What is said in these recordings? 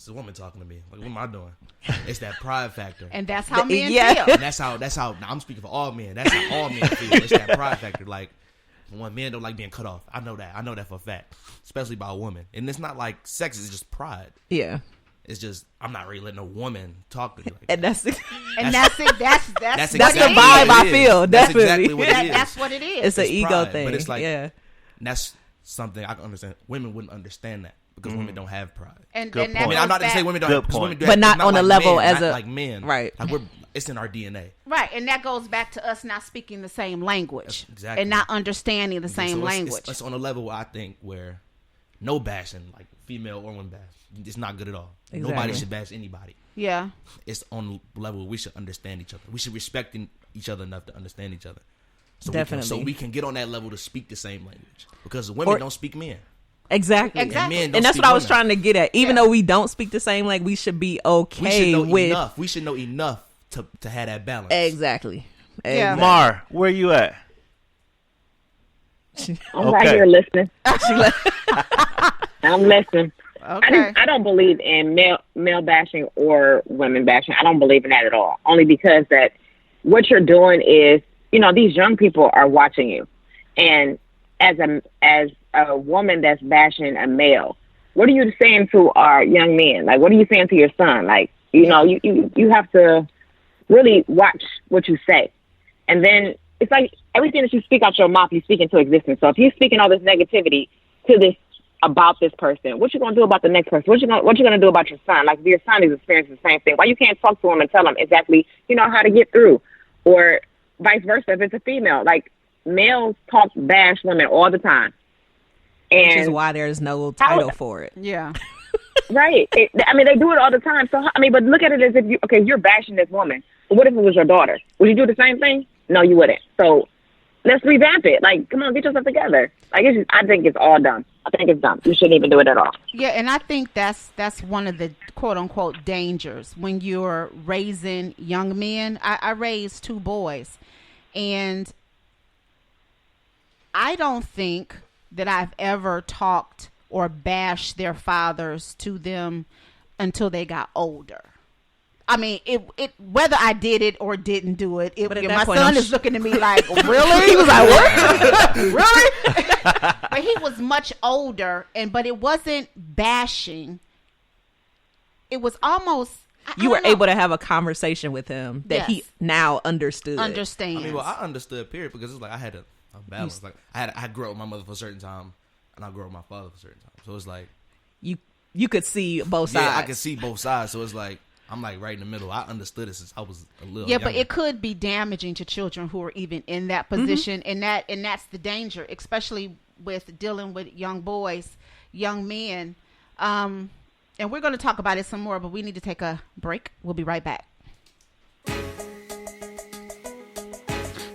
It's a woman talking to me. Like, what am I doing? It's that pride factor. And that's how men feel. And that's how now I'm speaking for all men. That's how all men feel. It's that pride factor. Like, when men don't like being cut off. I know that for a fact. Especially by a woman. And it's not like sex, it's just pride. Yeah. It's just, I'm not really letting a woman talk to me like and that. That's the vibe I feel. That's definitely. exactly what it is. That's what it is. It's an ego pride, thing. But it's like, yeah. that's something I can understand. Women wouldn't understand that because women don't have pride. And I mean, I'm not to say women don't have pride. But not on a level men, as not a like men. Right. Like it's in our DNA. Right, and that goes back to us not speaking the same language. Exactly. And not understanding the same language. It's on a level I think where no bashing, like female or woman bash, it's not good at all. Exactly. Nobody should bash anybody. Yeah. It's on the level we should understand each other. We should respect each other enough to understand each other. So Definitely. We can get on that level to speak the same language. Because women don't speak men. Exactly. And men don't and that's speak what I was women. trying to get at. Even though we don't speak the same language, we should be okay with. We should know enough to have that balance. Exactly. Yeah. Mar, where you at? I'm right here listening. I'm listening. Okay. I don't believe in male bashing or women bashing. I don't believe in that at all. Only because that what you're doing is, these young people are watching you, and as a woman that's bashing a male, what are you saying to our young men? Like, what are you saying to your son? Like, you have to really watch what you say, and then it's like everything that you speak out your mouth, you speak into existence. So if you're speaking all this negativity about this person, what you gonna do about the next person? What you gonna do about your son? Like, if your son is experiencing the same thing, why you can't talk to him and tell him exactly, how to get through, or vice versa if it's a female. Like, males bash women all the time, and which is why there's no title for it. Yeah. Right. They do it all the time. So but look at it as if you're bashing this woman. But what if it was your daughter? Would you do the same thing? No, you wouldn't. So let's revamp it. Like, come on, get yourself together. Like, I think it's all dumb. I think it's dumb. You shouldn't even do it at all. Yeah, and I think that's one of the quote unquote dangers when you're raising young men. I raised 2 boys, and I don't think that I've ever talked or bashed their fathers to them until they got older. I mean, it whether I did it or didn't do it, my son is looking at me like, really? He was like, what? Really? But he was much older, but it wasn't bashing. It was almost... You were able to have a conversation with him that he now understands. I mean, well, I understood, period, because it's like I had a balance. Like, I grew up with my mother for a certain time, and I grew up with my father for a certain time. So it's like... You could see both sides. Yeah, I could see both sides. So it's like, I'm like right in the middle. I understood it since I was a little younger. But it could be damaging to children who are even in that position, and that's the danger, especially with dealing with young boys, young men. And we're going to talk about it some more, but we need to take a break. We'll be right back.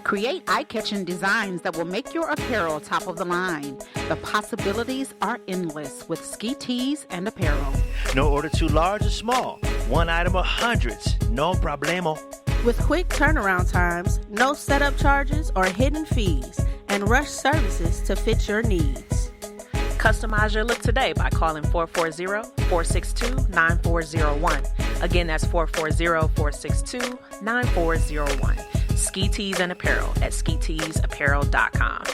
Create eye-catching designs that will make your apparel top of the line. The possibilities are endless with Ski Tees and Apparel. No order too large or small. One item or hundreds. No problemo. With quick turnaround times, no setup charges or hidden fees, and rush services to fit your needs. Customize your look today by calling 440-462-9401. Again, that's 440-462-9401. Ski Tees and Apparel at skiteesapparel.com.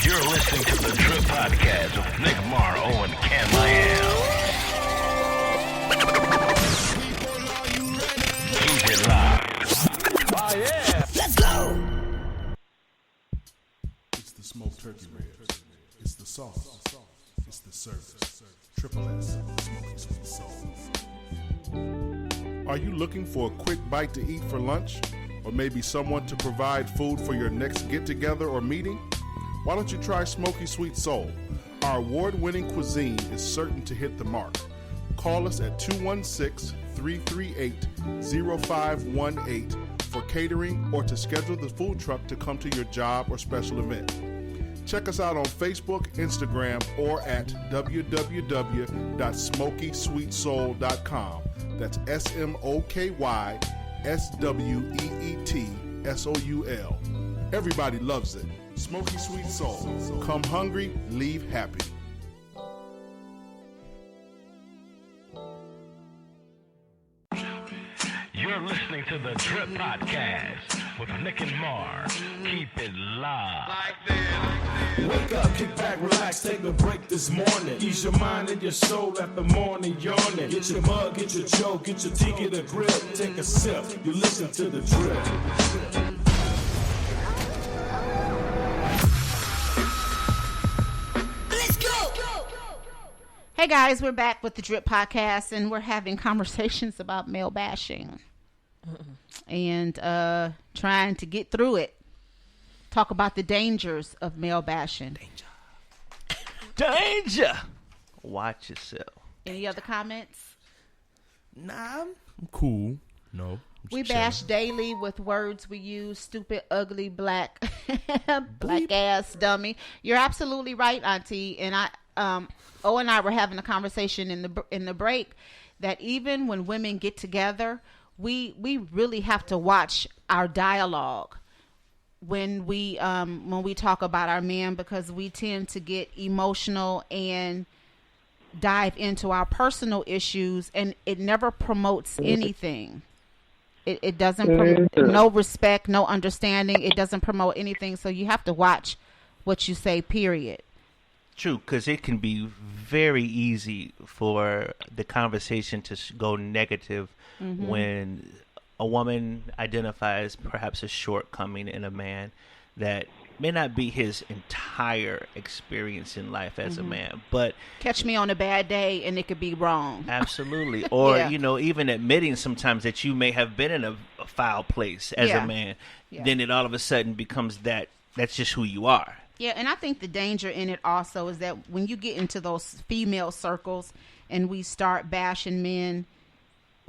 You're listening to the Trip Podcast with Nick Mar, Owen Canlael. Keep it live. Oh, yeah. Let's go. It's the smoked turkey ribs. It's the sauce. It's the service. Triple S, Smoky Sweet Soul. Are you looking for a quick bite to eat for lunch? Or maybe someone to provide food for your next get-together or meeting? Why don't you try Smoky Sweet Soul? Our award-winning cuisine is certain to hit the mark. Call us at 216-338-0518 for catering or to schedule the food truck to come to your job or special event. Check us out on Facebook, Instagram, or at www.smokysweetsoul.com. That's SMOKYSWEETSOUL. Everybody loves it. Smoky Sweet Soul. Come hungry, leave happy. You're listening to the Drip Podcast with Nick and Mar. Keep it live. Wake up, kick back, relax, take a break this morning. Ease your mind and your soul after morning yawning. Get your mug, get your choke, get your tea, get a grip. Take a sip, you listen to the Drip. Hey guys, we're back with the Drip Podcast, and we're having conversations about male bashing and trying to get through it. Talk about the dangers of male bashing. Danger. Watch yourself. Any other comments? Nah, I'm cool. No. We bash daily with words we use: stupid, ugly, black, black ass, dummy. You're absolutely right, Auntie. And O and I were having a conversation in the break that even when women get together, we really have to watch our dialogue when we talk about our men, because we tend to get emotional and dive into our personal issues, and it never promotes anything. It doesn't promote no respect, no understanding. It doesn't promote anything. So you have to watch what you say, period. True, because it can be very easy for the conversation to go negative when a woman identifies perhaps a shortcoming in a man that may not be his entire experience in life as a man, but catch me on a bad day and it could be wrong. Absolutely. Or, Yeah. Even admitting sometimes that you may have been in a foul place as a man, then it all of a sudden becomes that's just who you are. Yeah, and I think the danger in it also is that when you get into those female circles and we start bashing men,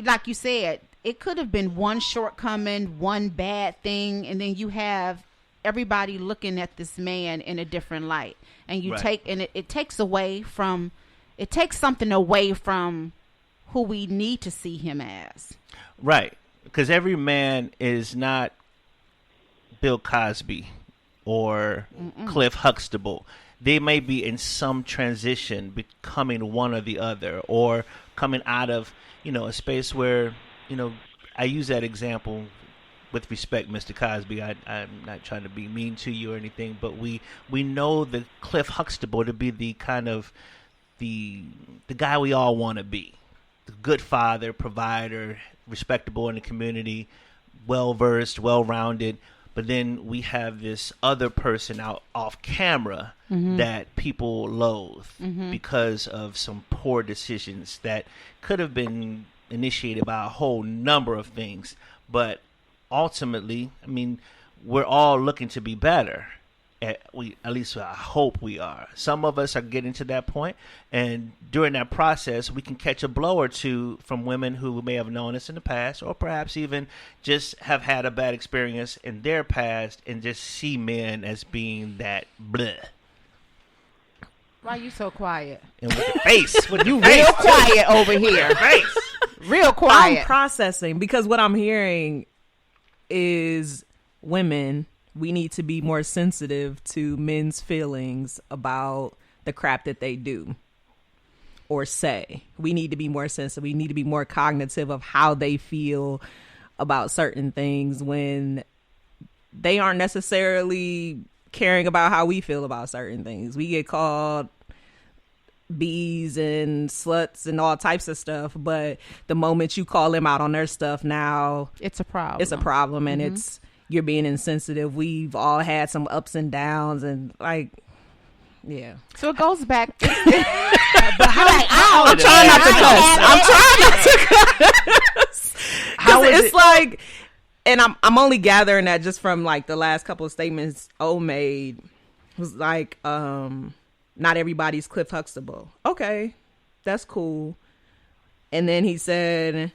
like you said, it could have been one shortcoming, one bad thing, and then you have everybody looking at this man in a different light. And you it takes something away from who we need to see him as. Right. Because every man is not Bill Cosby or Cliff Huxtable. They may be in some transition, becoming one or the other, or coming out of, a space where, I use that example with respect, Mr. Cosby. I'm not trying to be mean to you or anything, but we know the Cliff Huxtable to be the kind of the guy we all want to be. The good father, provider, respectable in the community, well-versed, well-rounded. But then we have this other person out off camera that people loathe because of some poor decisions that could have been initiated by a whole number of things. But ultimately, we're all looking to be better. At least I hope we are. Some of us are getting to that point, and during that process, we can catch a blow or two from women who may have known us in the past, or perhaps even just have had a bad experience in their past and just see men as being that bleh. Why you so quiet? And with the face, with you real quiet over here. Face. Real quiet. I'm processing because what I'm hearing is women, we need to be more sensitive to men's feelings about the crap that they do or say. We need to be more sensitive. We need to be more cognitive of how they feel about certain things when they aren't necessarily caring about how we feel about certain things. We get called bees and sluts and all types of stuff, but the moment you call them out on their stuff, now it's a problem. It's a problem, and you're being insensitive. We've all had some ups and downs, and yeah. So it goes back. But I'm trying not to cuss. It's like, and I'm only gathering that just from the last couple of statements O made. It was like, not everybody's Cliff Huxtable. Okay, that's cool. And then he said,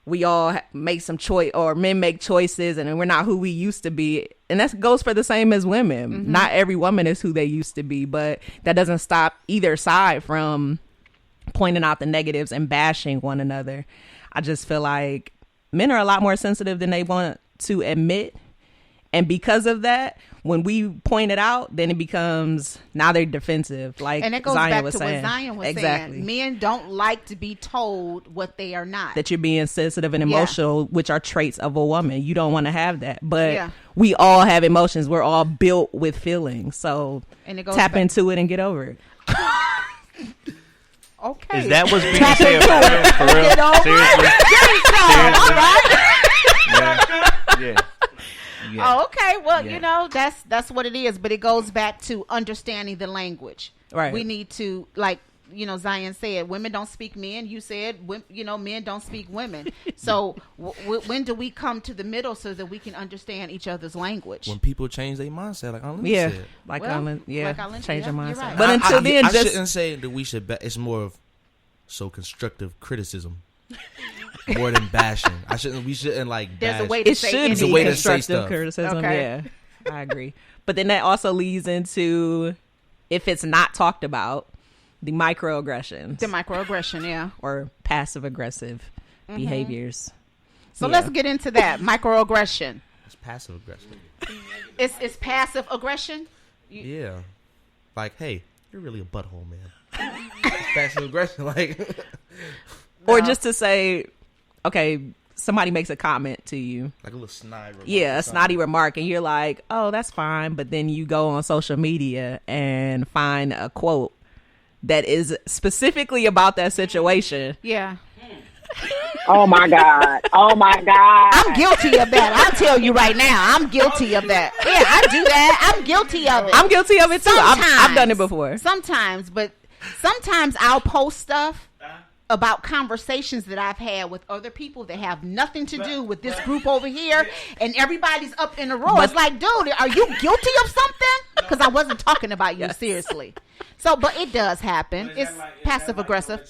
we all make some choice, or men make choices, and we're not who we used to be. And that goes for the same as women. Not every woman is who they used to be, but that doesn't stop either side from pointing out the negatives and bashing one another. I just feel like men are a lot more sensitive than they want to admit. And because of that, when we point it out, then it becomes, now they're defensive. Like, and it goes Zion back was to saying. what Zion was Exactly. saying. Men don't like to be told what they are not. That you're being sensitive and emotional, which are traits of a woman. You don't want to have that. But we all have emotions. We're all built with feelings. So and it goes tap back into it and get over it. Okay. Is that what's being said for real? Get over Seriously? it. All right. Yeah. Yeah. Oh, okay. Well, you know, that's what it is. But it goes back to understanding the language. Right. We need to, like, you know, Zion said, women don't speak men. You said, you know, men don't speak women. So when do we come to the middle so that we can understand each other's language? When people change their mindset, like Arlen said. Like Well, Arlen, like Arlen, change your you're mindset. right. But until then, I just shouldn't say that we should. It's more of constructive criticism, more than bashing. We shouldn't like. There's bash. a way to it say should anything. be way to say constructive stuff. criticism. Okay. Yeah, I agree. But then that also leads into, if it's not talked about, the microaggressions. The microaggression, yeah. Or passive aggressive behaviors. So let's get into that microaggression. It's passive aggressive. It's passive aggression. Yeah, like, hey, you're really a butthole, man. Passive aggression, like, Or just to say, okay, somebody makes a comment to you. like a little snide remark. Yeah, or a snotty remark, and you're like, oh, that's fine. But then you go on social media and find a quote that is specifically about that situation. Yeah. Oh my God. Oh my God. I'm guilty of that. I'll tell you right now. I'm guilty of that. Yeah, I do that. I'm guilty of it. I'm guilty of it too. I've done it before. Sometimes, but sometimes I'll post stuff about conversations that I've had with other people that have nothing to do with this group over here, and everybody's up in a row. It's like, dude, are you guilty of something? Because I wasn't talking about you, seriously. So, but it does happen. It's passive aggressive.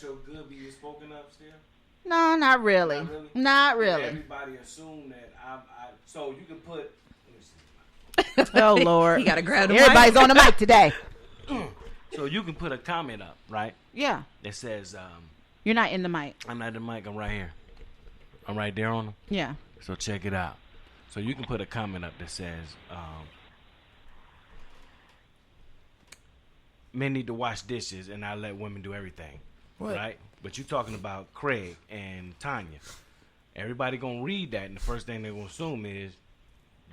No, not really. Not really. Everybody assume that so you can put. Oh Lord, You gotta grab the everybody's on the mic today. So you can put a comment up, right? Yeah, That says, you're not in the mic. I'm not in the mic, I'm right here. I'm right there on them. Yeah. So check it out. So you can put a comment up that says, men need to wash dishes and I let women do everything. What? Right? But you talking about Craig and Tanya. Everybody gonna read that and the first thing they're gonna assume is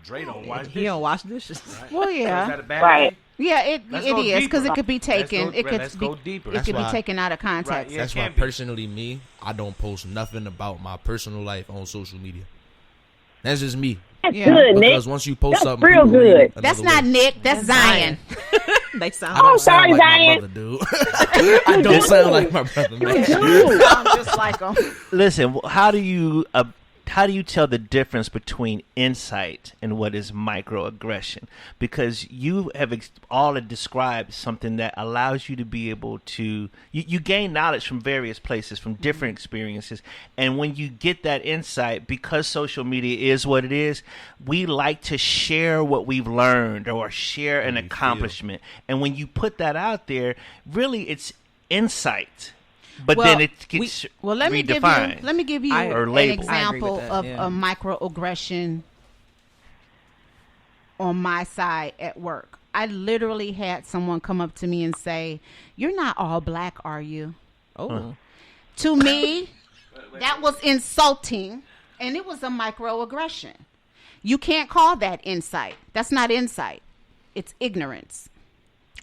Dre don't wash dishes. He don't wash dishes. Right? Well, So yeah. is that a bad Right. thing? Yeah, it Let's it go is because deeper. it could be taken. Let's go deeper. It That's could be why- taken out of context. Right, yeah. That's It why can't be. personally, me, I don't post nothing about my personal life on social media. That's just me. That's Yeah. good, Nick. Because once you post That's something, real people read good. it That's another not way. Nick. That's Zion. They sound. I don't Oh, sound sorry, like Zion. my brother, dude. I don't sound like my brother, man. I'm just like him. Listen, how do you tell the difference between insight and what is microaggression? Because you have all described something that allows you to be able to you gain knowledge from various places, from different experiences, and when you get that insight, because social media is what it is, we like to share what we've learned or share an accomplishment, and when you put that out there, really it's insight. But Well, then it gets let me redefined. give you Or an labeled. I agree example with that, of yeah. a microaggression on my side at work. I literally had someone come up to me and say, "You're not all black, are you?" Oh, To me, that was insulting, and it was a microaggression. You can't call that insight. That's not insight. It's ignorance.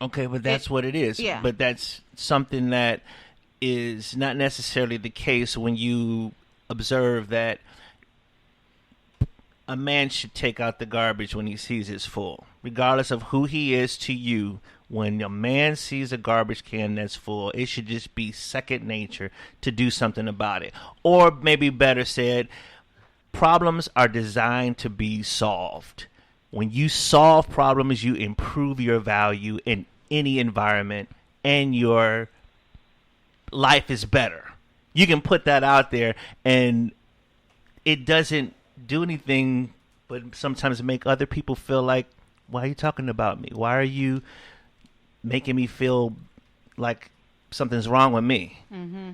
Okay, but that's what it is. yeah. But that's something that is not necessarily the case when you observe that a man should take out the garbage when he sees it's full. Regardless of who he is to you, when a man sees a garbage can that's full, it should just be second nature to do something about it. Or maybe better said, problems are designed to be solved. When you solve problems, you improve your value in any environment, and your life is better. You can put that out there, and it doesn't do anything but sometimes make other people feel like, why are you talking about me? Why are you making me feel like something's wrong with me? Mm-hmm.